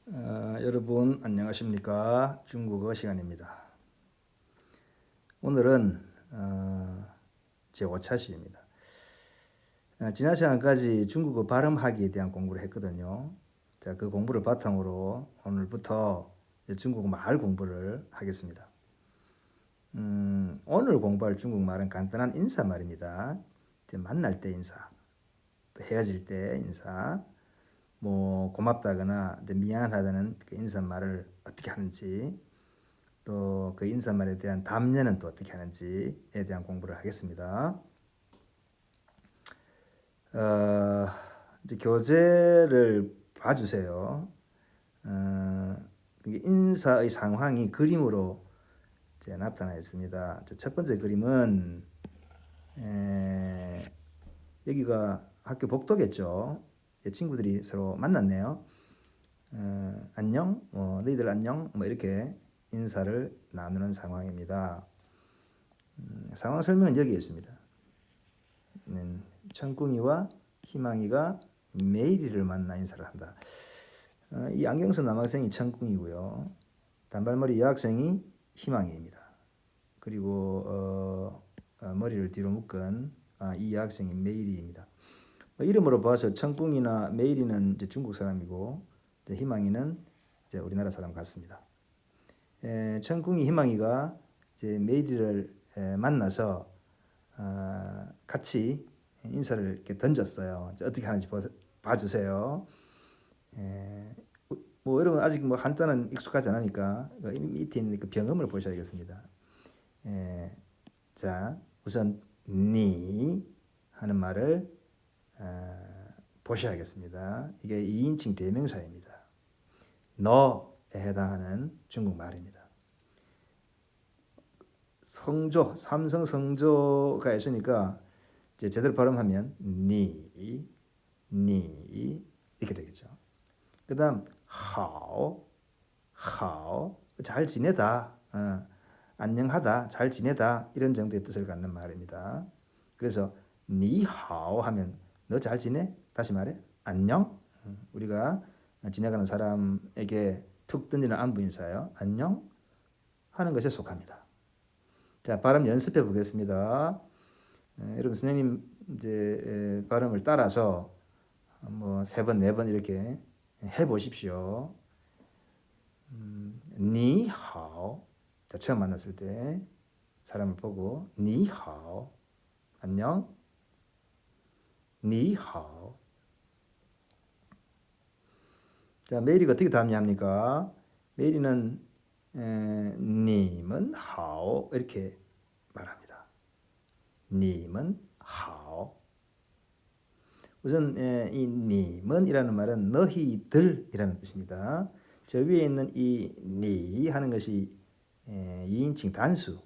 여러분 안녕하십니까? 중국어 시간입니다. 오늘은 제 5차 시입니다. 지난 시간까지 중국어 발음하기에 대한 공부를 했거든요. 자, 그 공부를 바탕으로 오늘부터 중국어 말 공부를 하겠습니다. 오늘 공부할 중국말은 간단한 인사말입니다. 만날 때 인사, 또 헤어질 때 인사, 뭐 고맙다거나 미안하다는 그 인사말을 어떻게 하는지, 또 그 인사말에 대한 답례는 또 어떻게 하는지에 대한 공부를 하겠습니다. 이제 교재를 봐주세요. 인사의 상황이 그림으로 이제 나타나 있습니다. 첫 번째 그림은 여기가 학교 복도겠죠. 친구들이 서로 만났네요. 안녕, 너희들 안녕, 뭐 이렇게 인사를 나누는 상황입니다. 상황 설명은 여기에 있습니다. 천궁이와 희망이가 메이리를 만나 인사를 한다. 이 안경 쓴 남학생이 천궁이고요. 단발머리 여학생이 희망이입니다. 그리고 머리를 뒤로 묶은 이 여학생이 메이리입니다. 이름으로 봐서 천궁이나 메이리는 이제 중국 사람이고 희망이는 이제 우리나라 사람 같습니다. 천궁이 희망이가 이제 메이리를 만나서 같이 인사를 이렇게 던졌어요. 어떻게 하는지 봐주세요. 뭐 여러분 아직 뭐 한자는 익숙하지 않으니까 밑에 있는 그 병음을 보셔야겠습니다. 자, 우선 니 하는 말을 보셔야겠습니다. 이게 2인칭 대명사입니다. 너에 해당하는 중국말입니다. 성조, 삼성 성조가 있으니까 이제 제대로 발음하면 니 이렇게 되겠죠. 그다음 하오 잘 지내다, 안녕하다, 잘 지내다 이런 정도의 뜻을 갖는 말입니다. 그래서 니하오 하면 너 잘 지내? 다시 말해 안녕. 우리가 지나가는 사람에게 툭 던지는 안부 인사예요. 안녕 하는 것에 속합니다. 자, 발음 연습해 보겠습니다. 여러분 선생님 이제 발음을 따라서 뭐 3번, 4번 이렇게 해 보십시오. 니하오. 자, 처음 만났을 때 사람을 보고 니하오. 안녕. 니하오. 자, 메일이가 어떻게 답례합니까? 메일이는 님은 하오 이렇게 말합니다. 님은 하오. 우선 이 님은 이라는 말은 너희들이라는 뜻입니다. 저 위에 있는 이 니 하는 것이 2인칭 단수.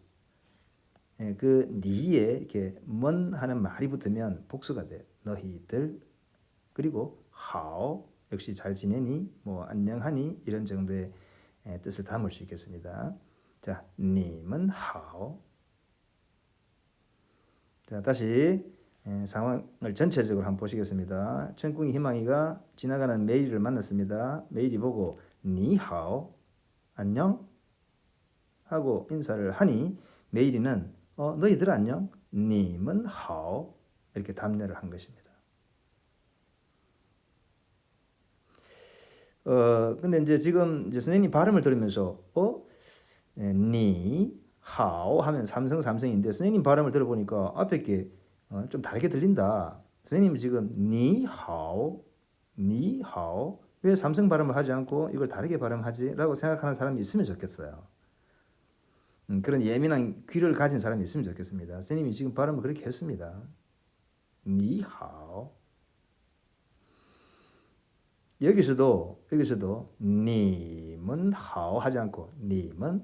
그 니에 이렇게 먼 하는 말이 붙으면 복수가 돼요. 너희들. 그리고 하오 역시 잘 지내니, 뭐 안녕하니 이런 정도의 뜻을 담을 수 있겠습니다. 자, 님은 하오. 자, 다시 상황을 전체적으로 한번 보시겠습니다. 천궁이 희망이가 지나가는 메이리를 만났습니다. 메이리 보고 니하오, 안녕 하고 인사를 하니 메이리는 너희들 안녕, 님은 하오 이렇게 답례를 한 것입니다. 근데 이제 지금 이제 선생님 발음을 들으면서 니 하오 하면 삼성인데 선생님 발음을 들어보니까 앞에 게 좀 다르게 들린다. 선생님이 지금 니 하오 왜 삼성 발음을 하지 않고 이걸 다르게 발음하지라고 생각하는 사람이 있으면 좋겠어요. 그런 예민한 귀를 가진 사람이 있으면 좋겠습니다. 선생님이 지금 발음을 그렇게 했습니다. 니 하오. 여기서도 님은 하오 하지 않고 님은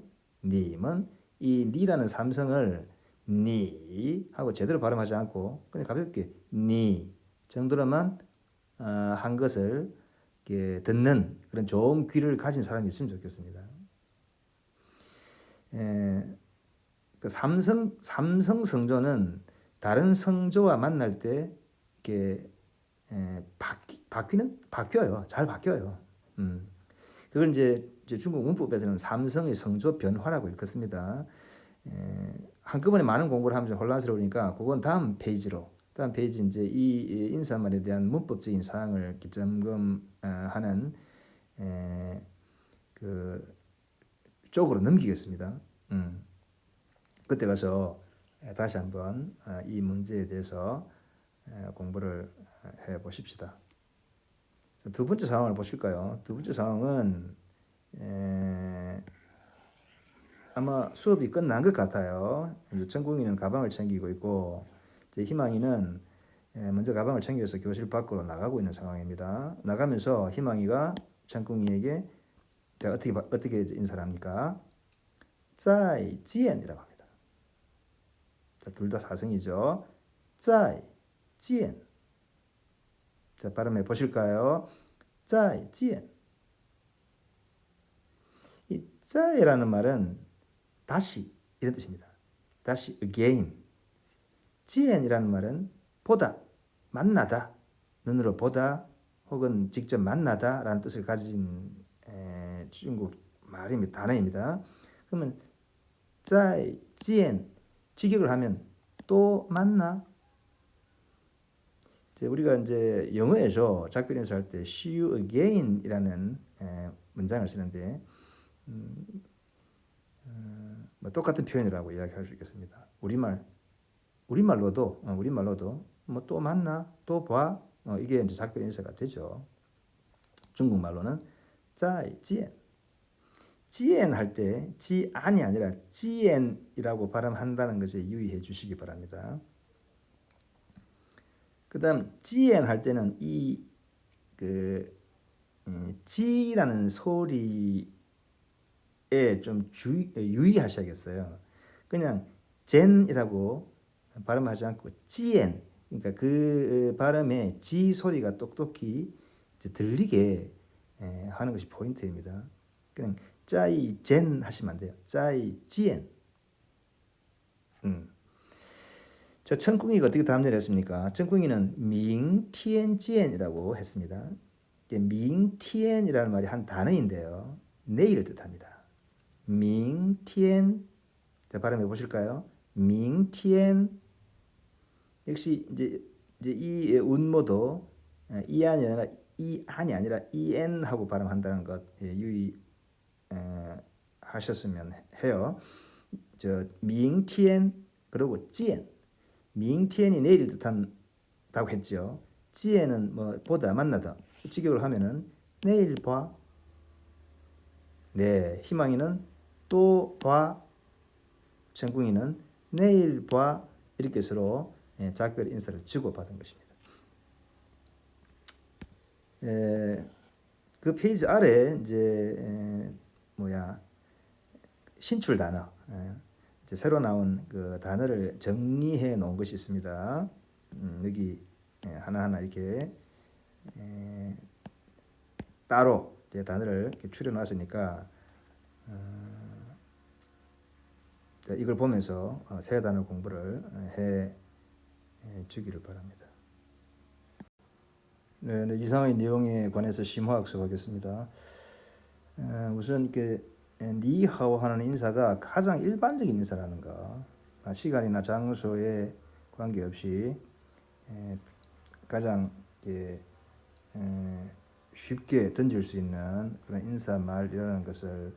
이 니라는 삼성을 니 하고 제대로 발음하지 않고 그냥 가볍게 니 정도로만 한 것을 이렇게 듣는 그런 좋은 귀를 가진 사람이 있으면 좋겠습니다. 그 삼성 성조는 다른 성조와 만날 때 이렇게 바뀌어요. 잘 바뀌어요. 그걸 이제 중국 문법에서는 삼성의 성조 변화라고 읽었습니다. 한꺼번에 많은 공부를 하면 좀 혼란스러우니까 그건 다음 페이지 이제 이 인사말에 대한 문법적인 사항을 점검하는 그 쪽으로 넘기겠습니다. 그때 가서 다시 한번 이 문제에 대해서 공부를 해 보십시다. 두 번째 상황을 보실까요? 두 번째 상황은 아마 수업이 끝난 것 같아요. 천궁이는 가방을 챙기고 있고 이제 희망이는 먼저 가방을 챙겨서 교실 밖으로 나가고 있는 상황입니다. 나가면서 희망이가 천궁이에게 어떻게 인사를 합니까? 再见이라고 합니다. 둘 다 사성이죠. 再见. 자, 발음해 보실까요? 再见. 이 再라는 말은 다시 이런 뜻입니다. 다시 again. 见이라는 말은 보다, 만나다, 눈으로 보다 혹은 직접 만나다라는 뜻을 가진 중국 말입니다. 단어입니다. 그러면 再见 직역을 하면 또 만나. 우리가 이제 영어에서 작별 인사할 때 see you again이라는 문장을 쓰는데 뭐 똑같은 표현이라고 이야기할 수 있겠습니다. 우리말로도 뭐 또 만나, 또 봐, 이게 이제 작별 인사가 되죠. 중국말로는 再见. 见할 때 지안이 아니라 지엔이라고 발음한다는 것에 유의해 주시기 바랍니다. 그다음 지엔 할 때는 지라는 소리에 좀 유의하셔야겠어요. 그냥 젠이라고 발음하지 않고 지엔, 그러니까 그 발음에 지 소리가 똑똑히 들리게 하는 것이 포인트입니다. 그냥 짜이 젠 하시면 안 돼요. 짜이 지엔. 저 천궁이가 어떻게 답례를 했습니까? 천궁이는 밍티엔지엔이라고 했습니다. 밍티엔이라는 말이 한 단어인데요. 내일을 뜻합니다. 밍티엔. 자, 발음해 보실까요? 밍티엔. 역시 이제 이 운모도 이안이 아니라 이엔하고 발음한다는 것 유의 하셨으면 해요. 저 밍티엔 그리고 지엔. 밍티엔이 내일을 뜻한다고 했죠. 지엔은 뭐 보다, 만나다. 직역을 하면은 내일 봐. 네, 희망이는 또 봐. 천궁이는 내일 봐. 이렇게 서로 작별 인사를 주고받은 것입니다. 그 페이지 아래 이제 신출 단어. 새로 나온 그 단어를 정리해 놓은 것이 있습니다. 여기 하나하나 이렇게 따로 단어를 이렇게 추려놨으니까 이걸 보면서 새 단어 공부를 해 주기를 바랍니다. 네, 이상의 내용에 관해서 심화학습하겠습니다. 우선 이렇게 니하오 하는 인사가 가장 일반적인 인사라는 거, 시간이나 장소에 관계없이 가장 쉽게 던질 수 있는 그런 인사말이라는 것을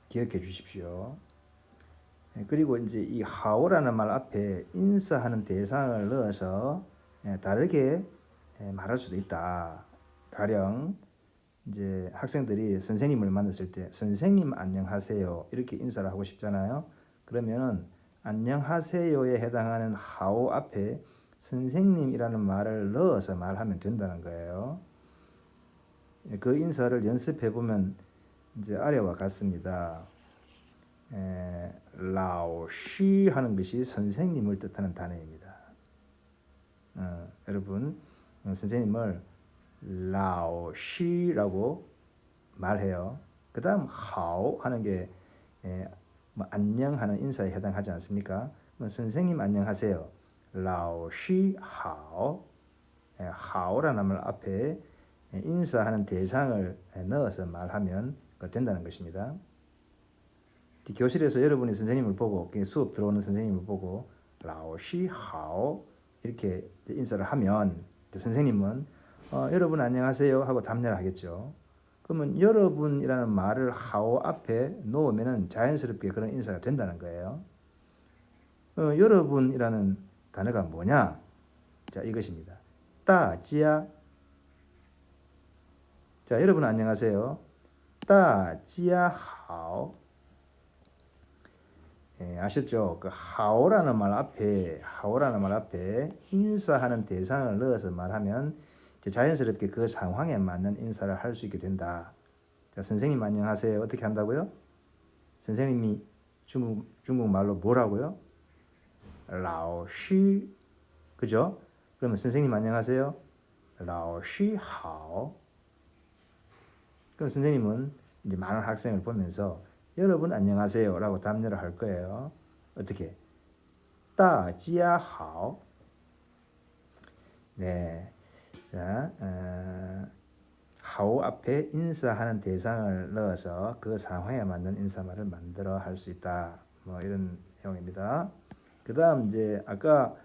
기억해 주십시오. 그리고 이제 이 하오라는 말 앞에 인사하는 대상을 넣어서 다르게 말할 수도 있다. 가령 이제 학생들이 선생님을 만났을 때 선생님 안녕하세요 이렇게 인사를 하고 싶잖아요. 그러면은 안녕하세요에 해당하는 하오 앞에 선생님이라는 말을 넣어서 말하면 된다는 거예요. 그 인사를 연습해 보면 이제 아래와 같습니다. 라오시 하는 것이 선생님을 뜻하는 단어입니다. 여러분 선생님을 라오시라고 말해요. 그 다음 하오 하는 게 안녕하는 인사에 해당하지 않습니까? 선생님 안녕하세요. 라오시 하오. 하오라는 말 앞에 인사하는 대상을 넣어서 말하면 된다는 것입니다. 교실에서 여러분이 선생님을 보고 수업 들어오는 선생님을 보고 老师好 이렇게 인사를 하면 선생님은 여러분 안녕하세요 하고 답례를 하겠죠. 그러면 여러분이라는 말을 하오 앞에 놓으면 자연스럽게 그런 인사가 된다는 거예요. 여러분이라는 단어가 뭐냐? 자, 이것입니다. 大家 자, 여러분 안녕하세요. 大家好 아셨죠? 그 하오라는 말 앞에 인사하는 대상을 넣어서 말하면 자연스럽게 그 상황에 맞는 인사를 할 수 있게 된다. 자, 선생님 안녕하세요. 어떻게 한다고요? 선생님이 중국 말로 뭐라고요? 老师 그죠? 그러면 선생님 안녕하세요. 老师好 그럼 선생님은 이제 많은 학생을 보면서 여러분 안녕하세요 라고 답례를 할 거예요. 어떻게? 大家好 네. 자, 하오 앞에 인사하는 대상을 넣어서 그 상황에 맞는 인사말을 만들어 할 수 있다. 뭐 이런 내용입니다. 그 다음 이제 아까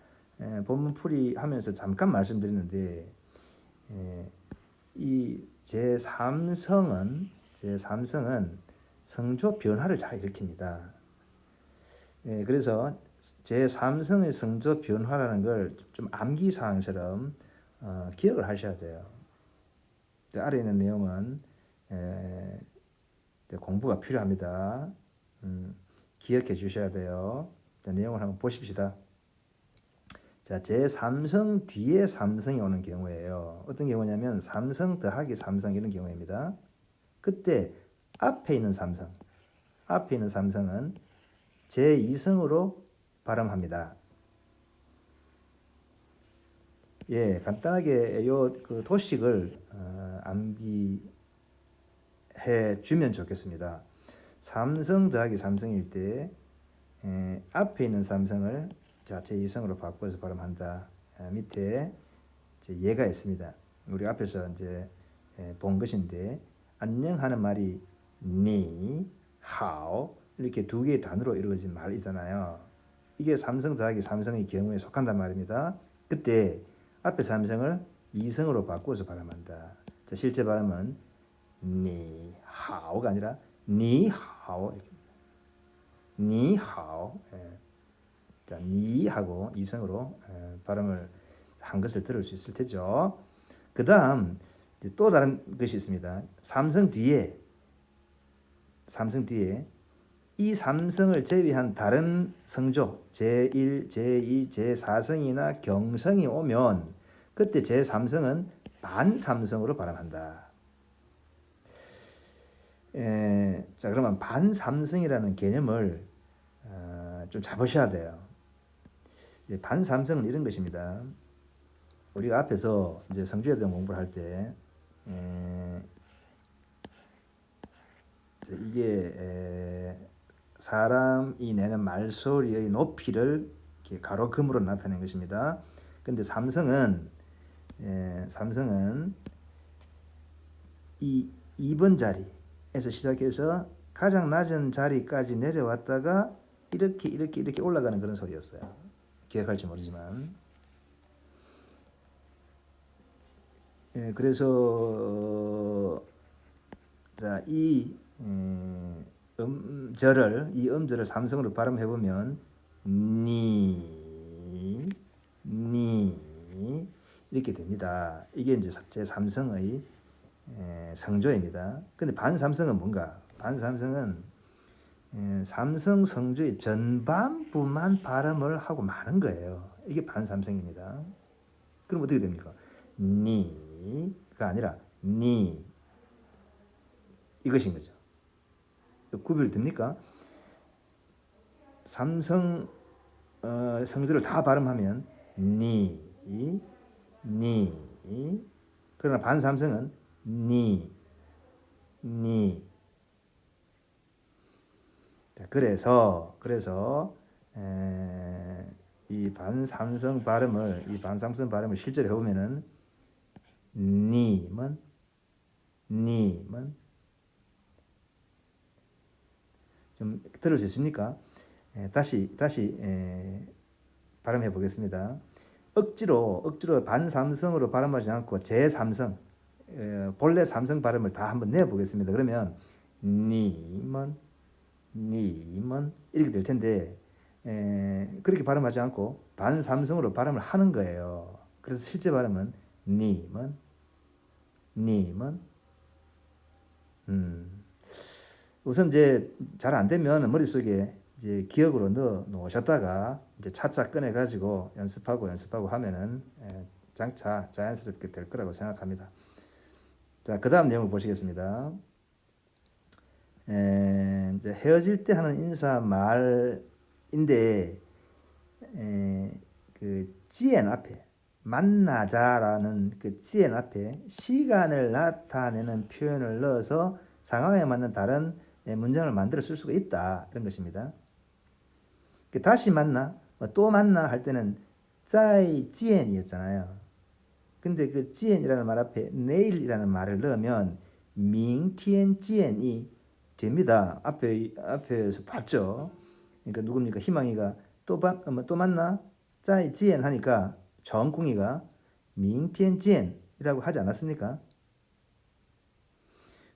본문 풀이 하면서 잠깐 말씀드렸는데 이 제3성은 성조 변화를 잘 일으킵니다. 그래서 제3성의 성조 변화라는 걸 좀 암기사항처럼 기억을 하셔야 돼요. 아래에 있는 내용은 공부가 필요합니다. 기억해 주셔야 돼요. 내용을 한번 보십시다. 자, 제3성 뒤에 3성이 오는 경우예요. 어떤 경우냐면 3성 더하기 3성 이런 경우입니다. 그때 앞에 있는 3성 은 제2성으로 발음합니다. 예, 간단하게 그 도식을 암기해 주면 좋겠습니다. 3성 더하기 3성일 때 앞에 있는 3성을 제2성으로 바꿔서 발음한다. 밑에 예가 있습니다. 우리 앞에서 이제 본 것인데 안녕하는 말이 니, 하오 이렇게 두 개의 단어로 이루어진 말이잖아요. 이게 3성 더하기 3성의 경우에 속한단 말입니다. 그때 앞에 3성을 2성으로 바꿔서 발음한다. 자, 실제 발음은 니, 하오가 아니라 니, 하오 니, 하오 자, 니하고 2성으로 발음을 한 것을 들을 수 있을 테죠. 그 다음 또 다른 것이 있습니다. 3성 뒤에 이 3성을 제외한 다른 성조 제1, 제2, 제4성이나 경성이 오면 그때 제3성은 반삼성으로 발음한다. 자, 그러면 반삼성이라는 개념을 좀 잡으셔야 돼요. 반삼성은 이런 것입니다. 우리가 앞에서 이제 성조에 대한 공부를 할 때 이게 사람이 내는 말소리의 높이를 이렇게 가로금으로 나타낸 것입니다. 근데 삼성은 이 2번 자리에서 시작해서 가장 낮은 자리까지 내려왔다가 이렇게 올라가는 그런 소리였어요. 기억할지 모르지만. 그래서 자, 이 음절을 삼성으로 발음해 보면 니 이렇게 됩니다. 이게 이제 제3성의 성조입니다. 근데 반삼성은 뭔가? 반삼성은 삼성 성조의 전반부만 발음을 하고 마는 거예요. 이게 반삼성입니다. 그럼 어떻게 됩니까? 니가 아니라 니 이것인 거죠. 구별이 됩니까? 삼성 성조를 다 발음하면 니 그러나 반삼성은 니 자, 그래서 이 반삼성 발음을 실제로 해보면은 님은 님은 좀 들을 수 있습니까? 다시 발음해 보겠습니다. 억지로 반삼성으로 발음하지 않고 제삼성, 본래 삼성 발음을 다 한번 내 보겠습니다. 그러면 님은 이렇게 될 텐데 그렇게 발음하지 않고 반삼성으로 발음을 하는 거예요. 그래서 실제 발음은 님은 우선 이제 잘 안 되면 머릿속에 이제 기억으로 넣어 놓으셨다가 이제 차차 꺼내 가지고 연습하고 하면은 장차 자연스럽게 될 거라고 생각합니다. 자, 그다음 내용을 보시겠습니다. 이제 헤어질 때 하는 인사말인데 그 지엔 앞에 만나자라는 그 지엔 앞에 시간을 나타내는 표현을 넣어서 상황에 맞는 다른 문장을 만들어 쓸 수가 있다. 이런 것입니다. 다시 만나, 또 만나 할 때는 再见이었잖아요. 근데 그 见이라는 말 앞에 내일이라는 말을 넣으면 明天见이 됩니다. 앞에서 봤죠. 그러니까 누굽니까? 희망이가 또 만나? 再见하니까 정궁이가 明天见이라고 하지 않았습니까?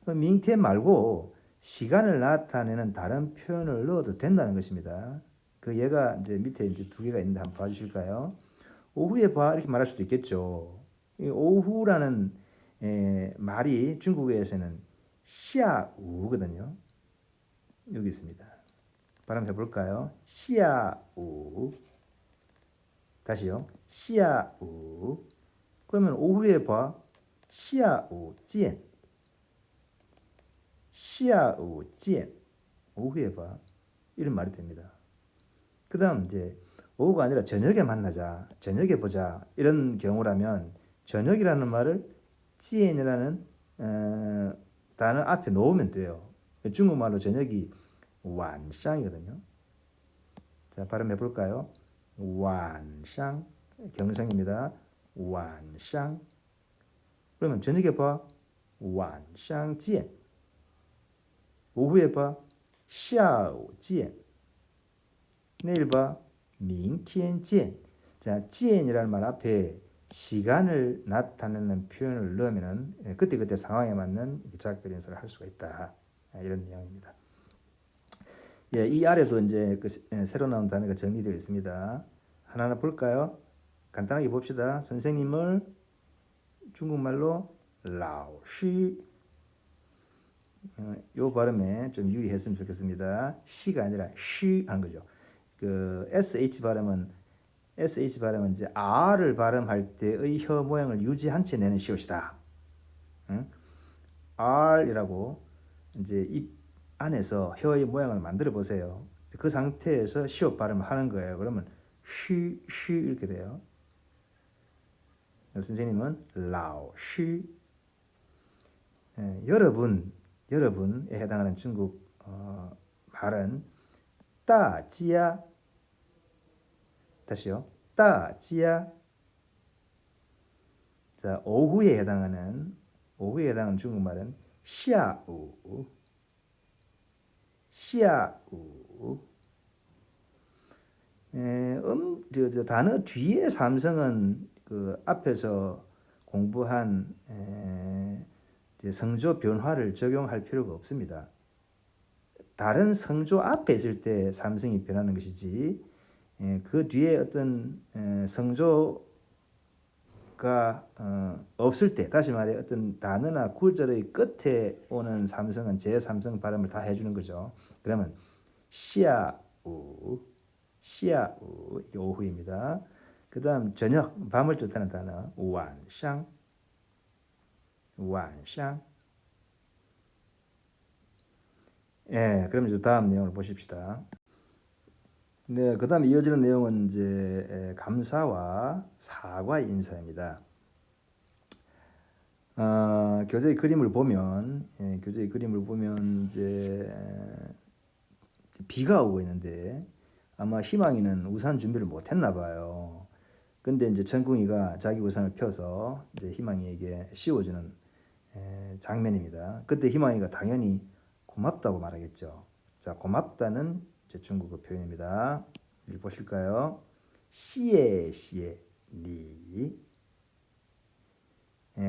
明天 말고 시간을 나타내는 다른 표현을 넣어도 된다는 것입니다. 그 얘가 이제 밑에 이제 두 개가 있는데 한번 봐주실까요? 오후에 봐 이렇게 말할 수도 있겠죠. 이 오후라는 말이 중국어에서는 시아우거든요. 여기 있습니다. 발음해 볼까요? 시아우. 다시요. 시아우. 그러면 오후에 봐. 시아우 见. 시아우 见. 오후에 봐. 이런 말이 됩니다. 그 다음 이제 오후가 아니라 저녁에 만나자, 저녁에 보자 이런 경우라면 저녁이라는 말을 찌엔이라는 단어 앞에 놓으면 돼요. 중국말로 저녁이 완샹이거든요. 자, 발음해 볼까요? 완샹 경상입니다. 완샹. 그러면 저녁에 봐. 완샹 찌엔. 오후에 봐. 下午见. 내일 봐. 明天见. 자, 见이라는 말 앞에 시간을 나타내는 표현을 넣으면은 그때그때 상황에 맞는 작별 인사를 할 수가 있다. 이런 내용입니다. 예, 이 아래도 이제 새로 나온 단어가 정리되어 있습니다. 하나하나 볼까요? 간단하게 봅시다. 선생님을 중국말로 老师. 요 발음에 좀 유의했으면 좋겠습니다. 시가 아니라 쉬 하는 거죠. 그 sh 발음은 이제 r을 발음할 때의 혀 모양을 유지한 채 내는 시옷이다. 응? r이라고 이제 입 안에서 혀의 모양을 만들어 보세요. 그 상태에서 시옷 발음을 하는 거예요. 그러면 쉬 이렇게 돼요. 선생님은 老师. 여러분에 해당하는 중국 말은 大家. 다시요. 大家. 자, 오후에 해당하는 중국말은 下午. 저 단어 뒤에 삼성은 그 앞에서 공부한 성조 변화를 적용할 필요가 없습니다. 다른 성조 앞에 있을 때 삼성이 변하는 것이지 그 뒤에 어떤 성조가 없을 때, 다시 말해 어떤 단어나 구절의 끝에 오는 삼성은 제3성 발음을 다 해주는 거죠. 그러면 시아우 이게 오후입니다. 그 다음 저녁, 밤을 뜻하는 단어 완샹. 예, 그럼 이제 다음 내용을 보십시다. 네, 그 다음에 이어지는 내용은 이제 감사와 사과 인사입니다. 교재의 그림을 보면 이제 비가 오고 있는데 아마 희망이는 우산 준비를 못했나 봐요. 근데 이제 천궁이가 자기 우산을 펴서 이제 희망이에게 씌워주는 장면입니다. 그때 희망이가 당연히 고맙다고 말하겠죠. 자, 고맙다는 제 중국어 표현입니다. 읽어보실까요? 시에 시에 리.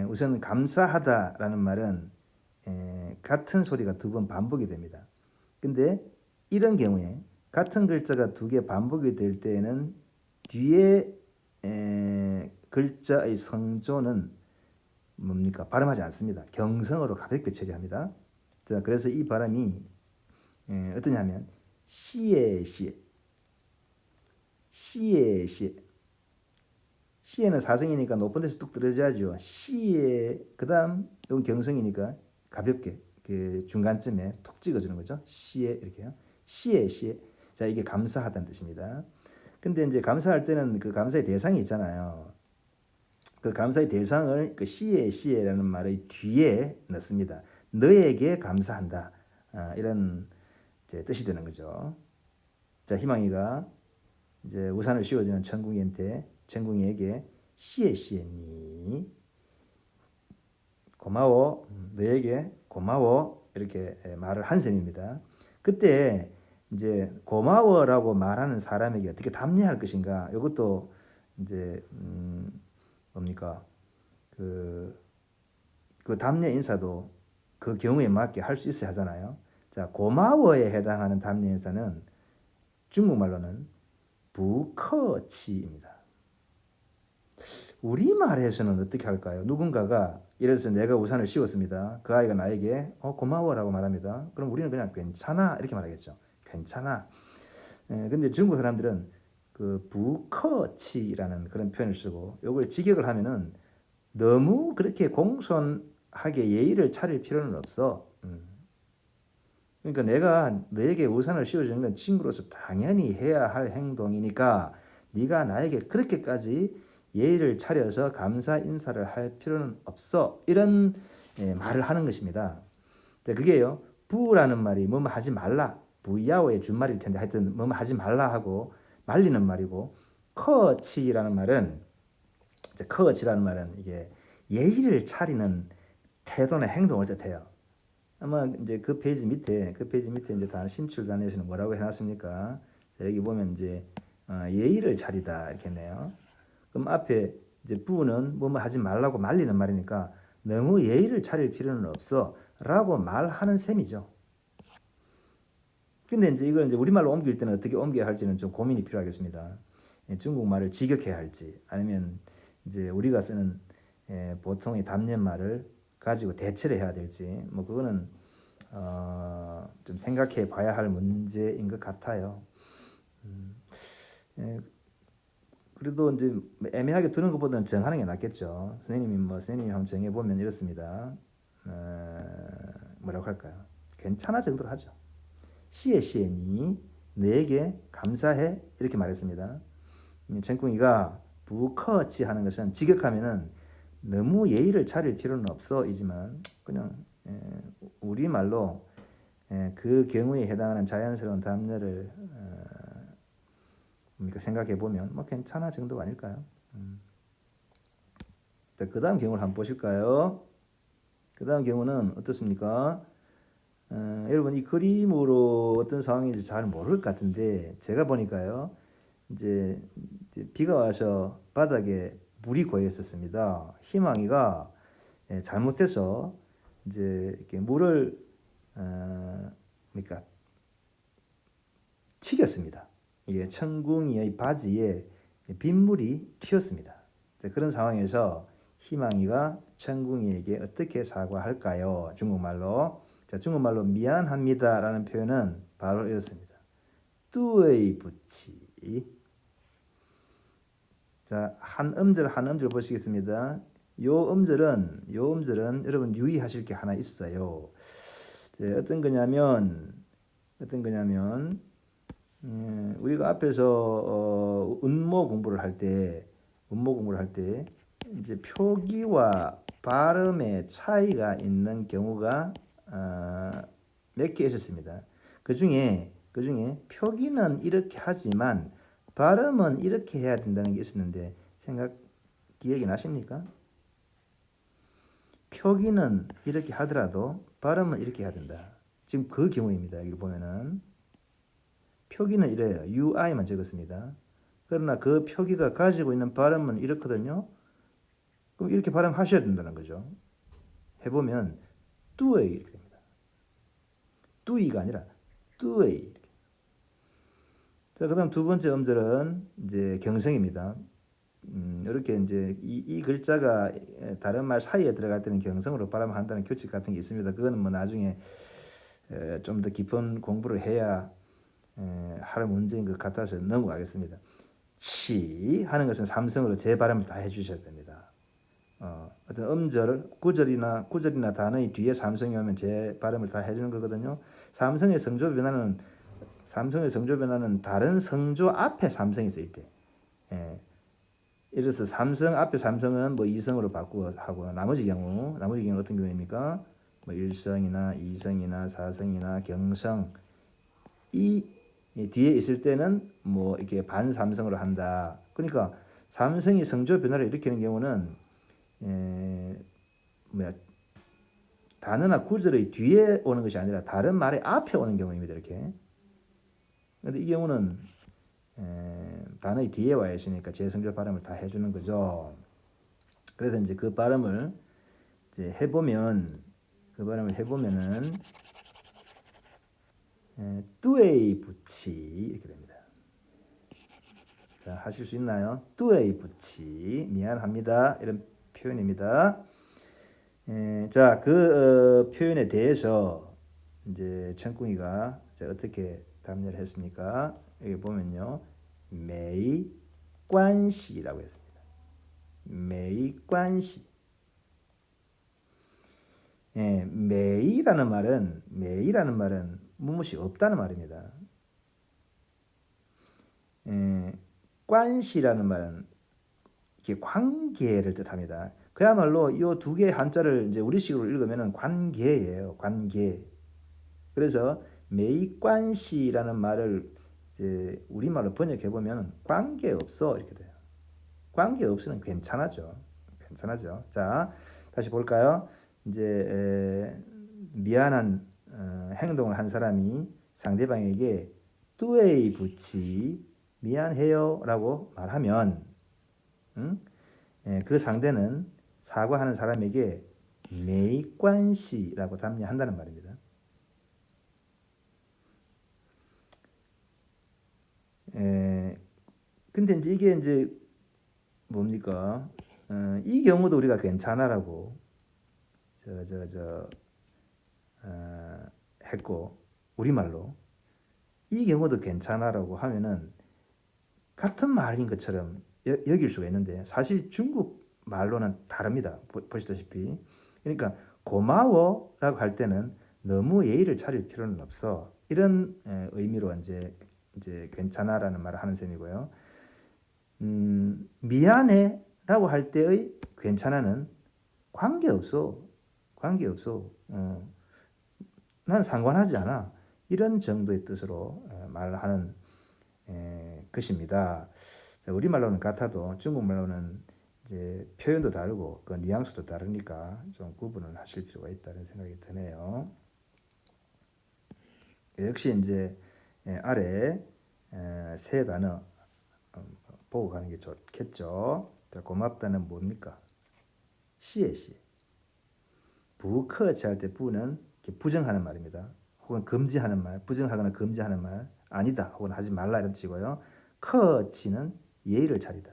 우선 감사하다라는 말은 같은 소리가 두 번 반복이 됩니다. 근데 이런 경우에 같은 글자가 두 개 반복이 될 때에는 뒤에 글자의 성조는 뭡니까? 발음하지 않습니다. 경성어로 가볍게 처리합니다. 자, 그래서 이 발음이 어떠냐면 시에 시에 시에 시에 시에는 사성이니까 높은 데서 뚝 떨어져야죠. 시에 그다음 이건 경성이니까 가볍게 그 중간쯤에 톡 찍어주는 거죠. 시에 이렇게요. 시에 시에. 자, 이게 감사하다는 뜻입니다. 근데 이제 감사할 때는 그 감사의 대상이 있잖아요. 그 감사의 대상을 그 시에 시에라는 말의 뒤에 넣습니다. 너에게 감사한다. 이런 이제 뜻이 되는 거죠. 자, 희망이가 이제 우산을 씌워주는 천궁이에게 시에 시에니 고마워, 너에게 고마워 이렇게 말을 한 셈입니다. 그때 이제 고마워라고 말하는 사람에게 어떻게 답례할 것인가? 이것도 이제 뭡니까? 그 답례 인사도 그 경우에 맞게 할 수 있어야 하잖아요. 자, 고마워에 해당하는 답례 인사는 중국말로는 부커치입니다. 우리말에서는 어떻게 할까요? 누군가가 예를 들어서 내가 우산을 씌웠습니다. 그 아이가 나에게 고마워라고 말합니다. 그럼 우리는 그냥 괜찮아 이렇게 말하겠죠. 괜찮아. 근데 중국 사람들은 그 부커치라는 그런 표현을 쓰고 이걸 직역을 하면은 너무 그렇게 공손하게 예의를 차릴 필요는 없어. 그러니까 내가 너에게 우산을 씌워주는 건 친구로서 당연히 해야 할 행동이니까 네가 나에게 그렇게까지 예의를 차려서 감사 인사를 할 필요는 없어. 이런 말을 하는 것입니다. 그게요. 부라는 말이 뭐뭐 하지 말라. 부야오의 준말일 텐데 하여튼 뭐뭐 하지 말라 하고 말리는 말이고 커치라는 말은 커치라는 말은 이게 예의를 차리는 태도나 행동을 뜻해요. 아마 이제 그 페이지 밑에 이제 다 신출단에서는 뭐라고 해놨습니까? 자, 여기 보면 이제 예의를 차리다 이렇게 했네요. 그럼 앞에 이제 부는 뭐뭐 하지 말라고 말리는 말이니까 너무 예의를 차릴 필요는 없어라고 말하는 셈이죠. 근데 이제 이걸 이제 우리말로 옮길 때는 어떻게 옮겨야 할지는 좀 고민이 필요하겠습니다. 중국말을 직역해야 할지 아니면 이제 우리가 쓰는 보통의 답례말을 가지고 대체를 해야 될지 뭐 그거는 좀 생각해 봐야 할 문제인 것 같아요. 그래도 이제 애매하게 두는 것보다는 정하는 게 낫겠죠. 선생님이 한번 정해 보면 이렇습니다. 뭐라고 할까요? 괜찮아 정도로 하죠. 시에 시에니 너에게 감사해 이렇게 말했습니다. 천궁이가 부커치 하는 것은 직역하면은 너무 예의를 차릴 필요는 없어이지만 그냥 우리말로 그 경우에 해당하는 자연스러운 답례를 생각해 보면 뭐 괜찮아 정도가 아닐까요? 그 다음 경우를 한번 보실까요? 그 다음 경우는 어떻습니까? 여러분 이 그림으로 어떤 상황인지 잘 모를 것 같은데 제가 보니까요 이제 비가 와서 바닥에 물이 고여 있었습니다. 희망이가 잘못해서 이제 이렇게 물을 그러니까 튀겼습니다. 이게 천궁이의 바지에 빗물이 튀었습니다. 그런 상황에서 희망이가 천궁이에게 어떻게 사과할까요? 중국말로. 자, 중국말로 미안합니다라는 표현은 바로 이렇습니다. 뚜의 부치. 자, 한 음절 보시겠습니다. 요 음절은 여러분 유의하실 게 하나 있어요. 어떤 거냐면 우리가 앞에서 운모 공부를 할 때 이제 표기와 발음의 차이가 있는 경우가 몇 개 있었습니다. 그 중에 표기는 이렇게 하지만 발음은 이렇게 해야 된다는 게 있었는데 기억이 나십니까? 표기는 이렇게 하더라도 발음은 이렇게 해야 된다. 지금 그 경우입니다. 여기 보면은 표기는 이래요. UI만 적었습니다. 그러나 그 표기가 가지고 있는 발음은 이렇거든요. 그럼 이렇게 발음하셔야 된다는 거죠. 해보면 뚜이 이렇게 됩니다. 뚜이가 아니라 뚜이. 자, 그다음 두 번째 음절은 이제 경성입니다. 이렇게 이제 이 글자가 다른 말 사이에 들어갈 때는 경성으로 발음한다는 규칙 같은 게 있습니다. 그거는 뭐 나중에 좀 더 깊은 공부를 해야 할 문제인 것 같아서 넘어가겠습니다. 시 하는 것은 삼성으로 제 발음을 다 해주셔야 됩니다. 어떤 음절을 구절이나 단어의 뒤에 삼성이 오면 제 발음을 다 해주는 거거든요. 삼성의 성조 변화는 다른 성조 앞에 삼성이 있을 때. 예를 들어서 삼성 앞에 삼성은 뭐 이성으로 바꾸고 하고 나머지 경우는 어떤 경우입니까? 뭐 일성이나 이성이나 사성이나 경성 이 뒤에 있을 때는 뭐 이렇게 반삼성으로 한다. 그러니까 삼성이 성조 변화를 일으키는 경우는 단어나 구절의 뒤에 오는 것이 아니라 다른 말의 앞에 오는 경우입니다. 이렇게. 근데 이 경우는 단어의 뒤에 와 있으니까 재성조 발음을 다 해주는 거죠. 그래서 이제 그 발음을 이제 해보면은 뚜에이 부치 이렇게 됩니다. 자, 하실 수 있나요? 뚜에이 부치 미안합니다. 이런 표현입니다. 자, 그 표현에 대해서 이제 천궁이가 어떻게 답례를 했습니까? 여기 보면요, 매이 관시라고 했습니다. 매이 관시. 매이라는 말은 무엇이 없다는 말입니다. 관시라는 말은 이렇게 관계를 뜻합니다. 그야말로 이 두 개의 한자를 이제 우리식으로 읽으면은 관계예요. 관계. 그래서 매이관시라는 말을 이제 우리말로 번역해 보면 관계 없어 이렇게 돼요. 관계 없으면 괜찮아죠. 자, 다시 볼까요? 이제 미안한 행동을 한 사람이 상대방에게 뚜에이 부치 미안해요라고 말하면 그 상대는 사과하는 사람에게 메이관시라고 답례한다는 말입니다. 근데 이제 이게 이제 뭡니까? 이 경우도 우리가 괜찮아라고 했고 우리말로 이 경우도 괜찮아라고 하면은 같은 말인 것처럼 여길 수가 있는데 사실 중국 말로는 다릅니다. 보시다시피. 그러니까 고마워라고 할 때는 너무 예의를 차릴 필요는 없어. 이런 의미로 이제 괜찮아라는 말을 하는 셈이고요. 미안해라고 할 때의 괜찮아는 관계없어. 난 상관하지 않아. 이런 정도의 뜻으로 말을 하는 것입니다. 우리말로는 같아도 중국말로는 이제 표현도 다르고 그 뉘앙스도 다르니까 좀 구분을 하실 필요가 있다는 생각이 드네요. 역시 이제 아래 세 단어 보고 가는 게 좋겠죠. 자, 고맙다는 뭡니까? 시에. 부커치 할 때 부는 부정하는 말입니다. 혹은 금지하는 말, 부정하거나 금지하는 말, 아니다 혹은 하지 말라 이런 뜻이고요. 커치는 예의를 차리다.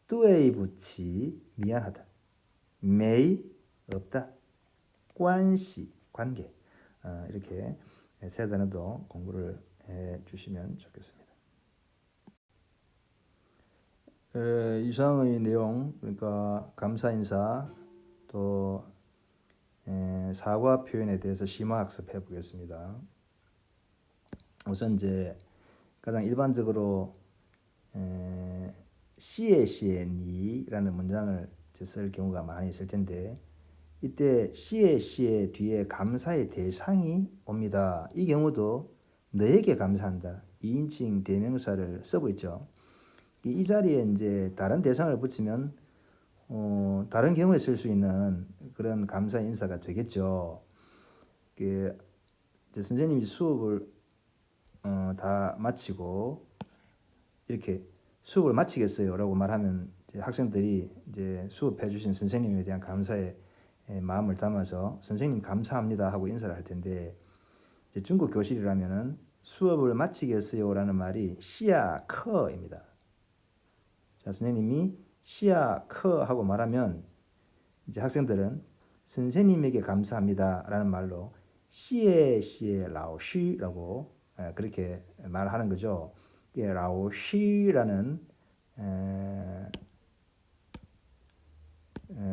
뚜에이 부치 미안하다. 메이 없다. 관시 관계. 이렇게 세 단어도 공부를 해 주시면 좋겠습니다. 이상의 내용 그러니까 감사 인사 또 사과 표현에 대해서 심화 학습해 보겠습니다. 우선 이제 가장 일반적으로 시에 니라는 문장을 쓸 경우가 많이 있을 텐데 이때 시에 뒤에 감사의 대상이 옵니다. 이 경우도 너에게 감사한다. 2인칭 대명사를 쓰고 있죠. 이 자리에 이제 다른 대상을 붙이면 다른 경우에 쓸 수 있는 그런 감사 인사가 되겠죠. 이제 선생님이 수업을 다 마치고 이렇게 수업을 마치겠어요라고 말하면 이제 학생들이 이제 수업해 주신 선생님에 대한 감사의 마음을 담아서 선생님 감사합니다 하고 인사를 할 텐데 이제 중국 교실이라면은 수업을 마치겠어요라는 말이 시야 커입니다. 자, 선생님이 시야 커 하고 말하면 이제 학생들은 선생님에게 감사합니다라는 말로 시에 라오시라고 그렇게 말하는 거죠. 라오시라는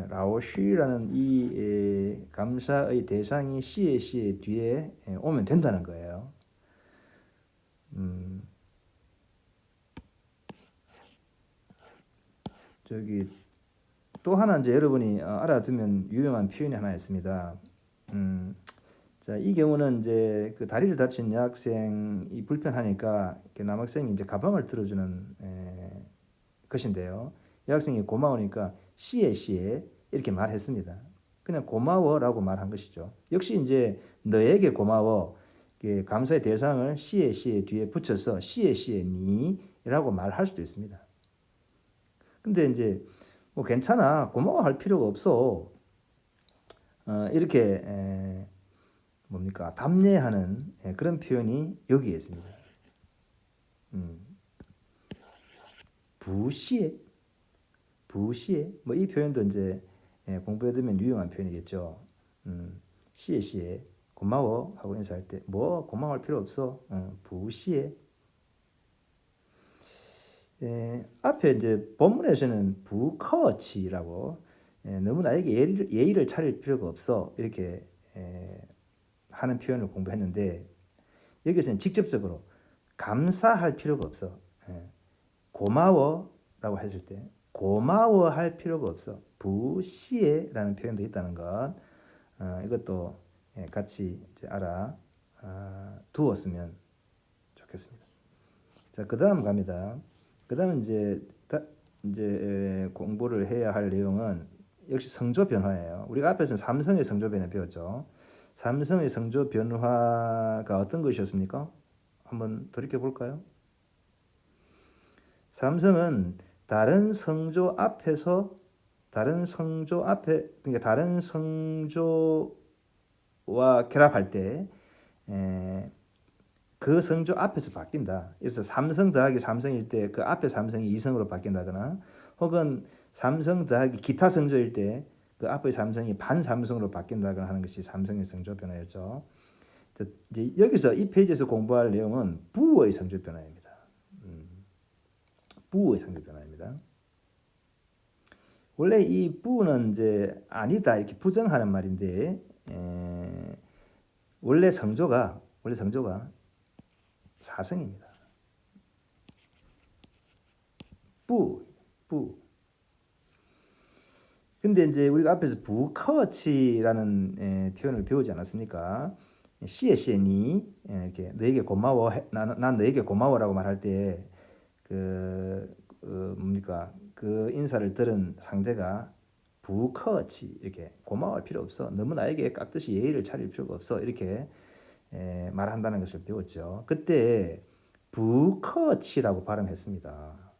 라오시라는 이 감사의 대상이 시에 뒤에 오면 된다는 거예요. 저기 또 하나 이제 여러분이 알아두면 유용한 표현이 하나 있습니다. 자, 이 경우는 이제 그 다리를 다친 여학생이 불편하니까 남학생이 이제 가방을 들어주는 것인데요. 여학생이 고마우니까 시에 이렇게 말했습니다. 그냥 고마워라고 말한 것이죠. 역시 이제 너에게 고마워. 감사의 대상을 시에 뒤에 붙여서 시에 니라고 말할 수도 있습니다. 근데 이제 뭐 괜찮아, 고마워할 필요가 없어. 이렇게 뭡니까 답례하는 그런 표현이 여기에 있습니다. 부시에 뭐 이 표현도 이제 공부해두면 유용한 표현이겠죠. 시에 고마워 하고 인사할 때 뭐 고마워할 필요 없어. 부시에 앞에 이제 본문에서는 부커치라고 너무 나에게 예의를 차릴 필요가 없어 이렇게 하는 표현을 공부했는데 여기서는 직접적으로 감사할 필요가 없어. 고마워라고 했을 때 고마워할 필요가 없어. 부시에라는 표현도 있다는 것 이것도 같이 이제 알아 두었으면 좋겠습니다. 자, 그 다음 갑니다. 그 다음 이제 공부를 해야 할 내용은 역시 성조 변화예요. 우리가 앞에서는 삼성의 성조 변화 배웠죠. 삼성의 성조 변화가 어떤 것이었습니까? 한번 돌이켜 볼까요? 삼성은 다른 성조 앞에 그러니까 다른 성조와 결합할 때 그 성조 앞에서 바뀐다. 그래서 삼성 더하기 삼성일 때 그 앞에 삼성이 이성으로 바뀐다거나 혹은 삼성 더하기 기타 성조일 때 그 앞의 삼성이 반삼성으로 바뀐다거나 하는 것이 삼성의 성조 변화였죠. 이제 여기서 이 페이지에서 공부할 내용은 부의 성조 변화입니다. 부의 성조 변화입니다. 원래 이 부는 이제 아니다 이렇게 부정하는 말인데 원래 성조가 사성입니다. 부. 근데 이제 우리가 앞에서 부커치라는 표현을 배우지 않았습니까? 시에 니 이렇게 너에게 고마워. 난 너에게 고마워라고 말할 때 뭡니까? 그 인사를 들은 상대가 부커치 이렇게 고마워할 필요 없어. 너무 나에게 깍듯이 예의를 차릴 필요가 없어. 이렇게 말한다는 것을 배웠죠. 그때 부커치라고 발음했습니다.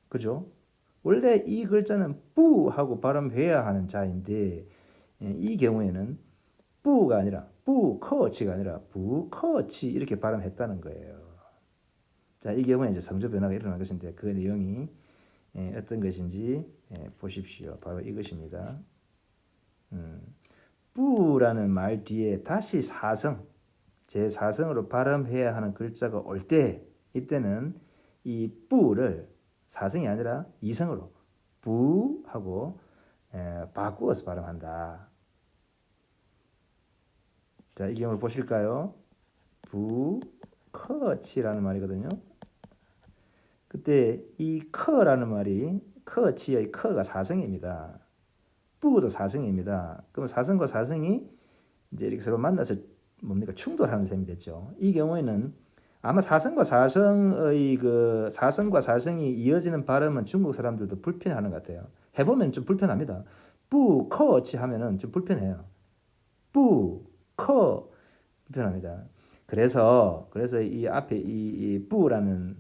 그죠? 원래 이 글자는 뿌하고 발음해야 하는 자인데 이 경우에는 뿌가 아니라 부커치가 아니라 부커치 이렇게 발음했다는 거예요. 자, 이 경우에 이제 성조 변화가 일어난 것인데 그 내용이 어떤 것인지 보십시오. 바로 이것입니다. 뿌라는 말 뒤에 다시 사성, 제4성으로 발음해야 하는 글자가 올 때 이때는 이 뿌를 사성이 아니라 이성으로 부하고 바꾸어서 발음한다. 자, 이 경우를 보실까요? 부커치라는 말이거든요. 그때 이 커라는 말이 커치의 커가 사성입니다. 부도 사성입니다. 그럼 사성과 사성이 이제 이렇게 서로 만나서 뭡니까 충돌하는 셈이 됐죠. 이 경우에는 아마 사성과 사성의 그 사성과 사성이 이어지는 발음은 중국 사람들도 불편해하는 것 같아요. 해보면 좀 불편합니다. 뿌커치 하면은 좀 불편해요. 뿌커 불편합니다. 그래서 이 앞에 이 뿌라는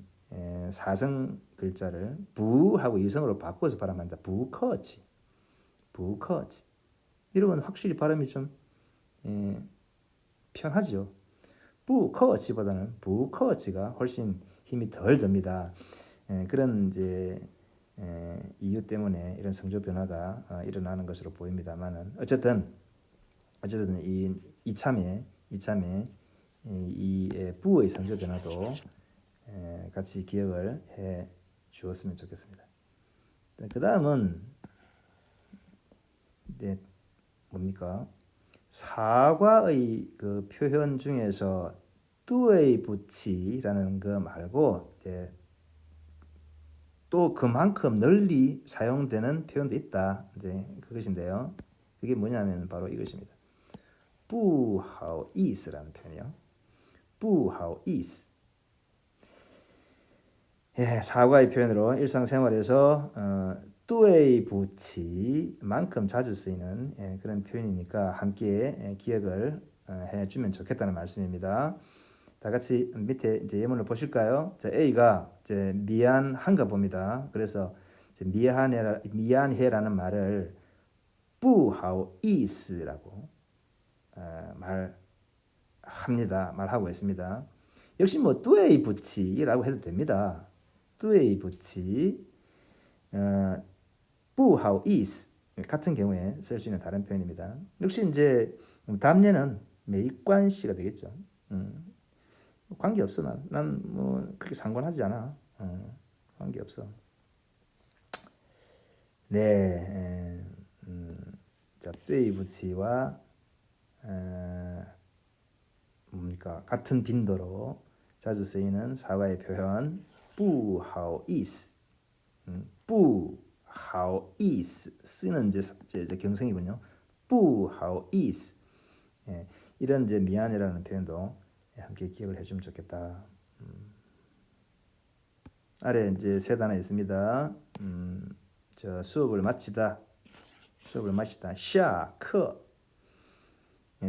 사성 글자를 부하고 이성으로 바꿔서 발음한다. 부커치, 부커치. 이런 확실히 발음이 좀 편하죠. 부커치보다는 부커치가 훨씬 힘이 덜 듭니다. 그런 이제 이유 때문에 이런 성조 변화가 일어나는 것으로 보입니다만은 어쨌든 이 이참에 이 부의 성조 변화도 같이 기억을 해 주었으면 좋겠습니다. 그 다음은 네, 뭡니까? 사과의 그 표현 중에서 뚜의 붙이라는 거 말고 또 그만큼 널리 사용되는 표현도 있다. 이제 그것인데요. 그게 뭐냐면 바로 이것입니다. 不好意思라는 표현이요. 不好意思. 예, 사과의 표현으로 일상생활에서 뚜의 붙이만큼 자주 쓰이는 그런 표현이니까 함께 기억을 해주면 좋겠다는 말씀입니다. 다 같이 밑에 이제 예문을 보실까요? 자, A가 이제 미안한가 봅니다. 그래서 이제 미안해라는 말을 不好意思라고 말하고 있습니다. 역시 뭐 뚜의 붙이라고 해도 됩니다. 뚜의 붙이 不好意思 같은 경우에 쓸 수 있는 다른 표현입니다. 역시 이제 답례는 没关系가 되겠죠. 관계 없어 난 뭐 그렇게 상관하지 않아. 관계 없어. 네, 자, 对不起와 뭡니까 같은 빈도로 자주 쓰이는 사과의 표현 不好意思, 不好意思 쓰는 이제 경성이군요. 不好意思 이런 이제 미안해라는 표현도 함께 기억을 해주면 좋겠다. 아래 이제 세 단어 있습니다. 저 수업을 마치다, 샤크.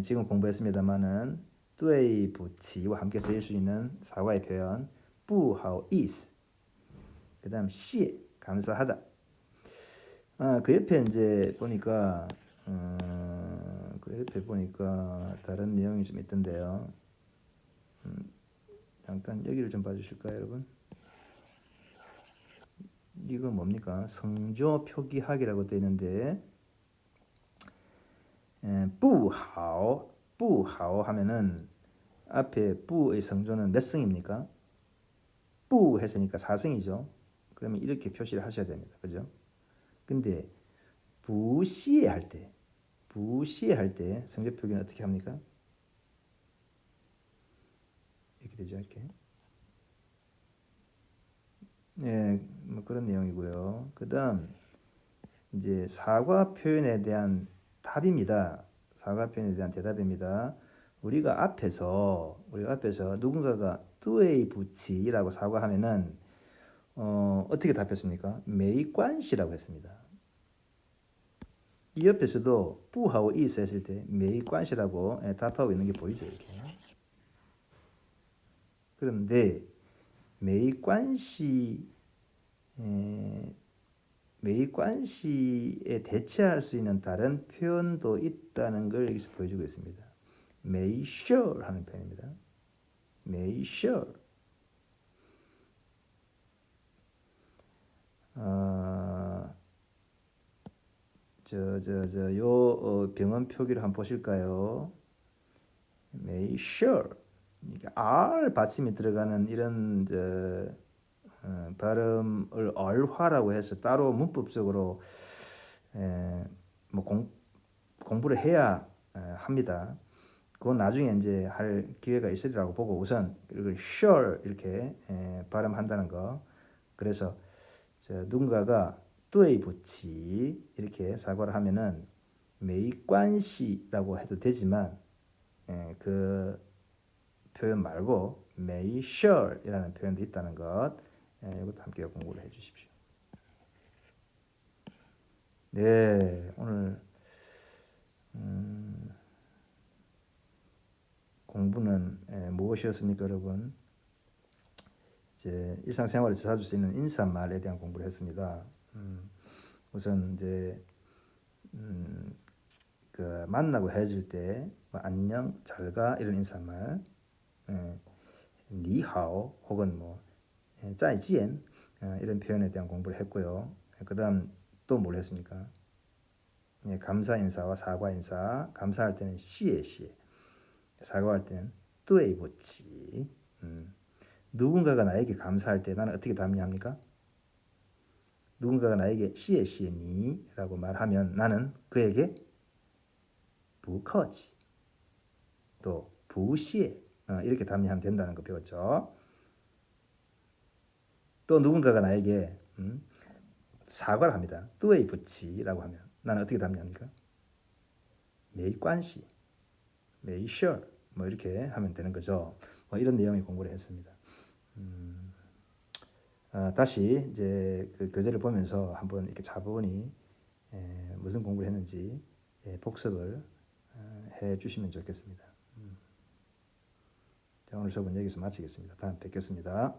지금 공부했습니다만은 对不起와 함께 쓰일 수 있는 사과의 표현 不好意思. 그다음 谢 감사하다. 그 옆에 이제 보니까 다른 내용이 좀 있던데요. 잠깐 여기를 좀 봐주실까요, 여러분? 이거 뭡니까? 성조 표기학이라고 되어 있는데, 不好 하면은 앞에 不의 성조는 몇 성입니까? 不 했으니까 4성이죠. 그러면 이렇게 표시를 하셔야 됩니다. 그죠? 근데 不谢할 때 성조 표기는 어떻게 합니까? 이렇게 되죠. 이렇게. 네, 뭐 그런 내용이고요. 그다음 이제 사과 표현에 대한 답입니다. 사과 표현에 대한 대답입니다. 우리가 앞에서 누군가가 对不起라고 사과하면은 어떻게 답했습니까? 没关系라고 했습니다. 이 옆에서도 不好意思 했을 때 没关系라고 답하고 있는 게 보이죠, 이렇게. 그런데 没关系에 대체할 수 있는 다른 표현도 있다는 걸 여기서 보여주고 있습니다. 没事 하는 표현입니다. 没事. 요 병원 표기를 한번 보실까요? 没事. R 받침이 들어가는 이런 발음을 얼화라고 해서 따로 문법적으로 뭐 공부를 해야 합니다. 그건 나중에 이제 할 기회가 있으리라고 보고 우선 이걸 sure 이렇게 발음한다는 거. 그래서 누군가가 对不起 이렇게 사과를 하면은 没关系라고 해도 되지만 그 표현 말고 make sure이라는 표현도 있다는 것, 이것도 함께 공부를 해주십시오. 네, 오늘 공부는 무엇이었습니까, 여러분? 이제 일상생활에서 자주 쓰이는 인사말에 대한 공부를 했습니다. 우선 이제 그 만나고 헤어질 때 뭐 안녕, 잘가 이런 인사말, 니하오 혹은 뭐 짜이지엔 이런 표현에 대한 공부를 했고요. 그다음 또 뭘 했습니까? 감사 인사와 사과 인사. 감사할 때는 시에시에, 사과할 때는 뚜에이보치. 누군가가 나에게 감사할 때 나는 어떻게 답례합니까? 누군가가 나에게 시에시에니라고 말하면 나는 그에게 부커지, 또 부시에 이렇게 답례하면 된다는 거 배웠죠. 또 누군가가 나에게 사과를 합니다. 뚜에이보치라고 하면 나는 어떻게 답례합니까? 메이관시, 메이셔 뭐 이렇게 하면 되는 거죠. 뭐 이런 내용의 공부를 했습니다. 다시 이제 그 교재를 보면서 한번 이렇게 차분히 무슨 공부를 했는지 복습을 해 주시면 좋겠습니다. 자, 오늘 수업은 여기서 마치겠습니다. 다음 뵙겠습니다.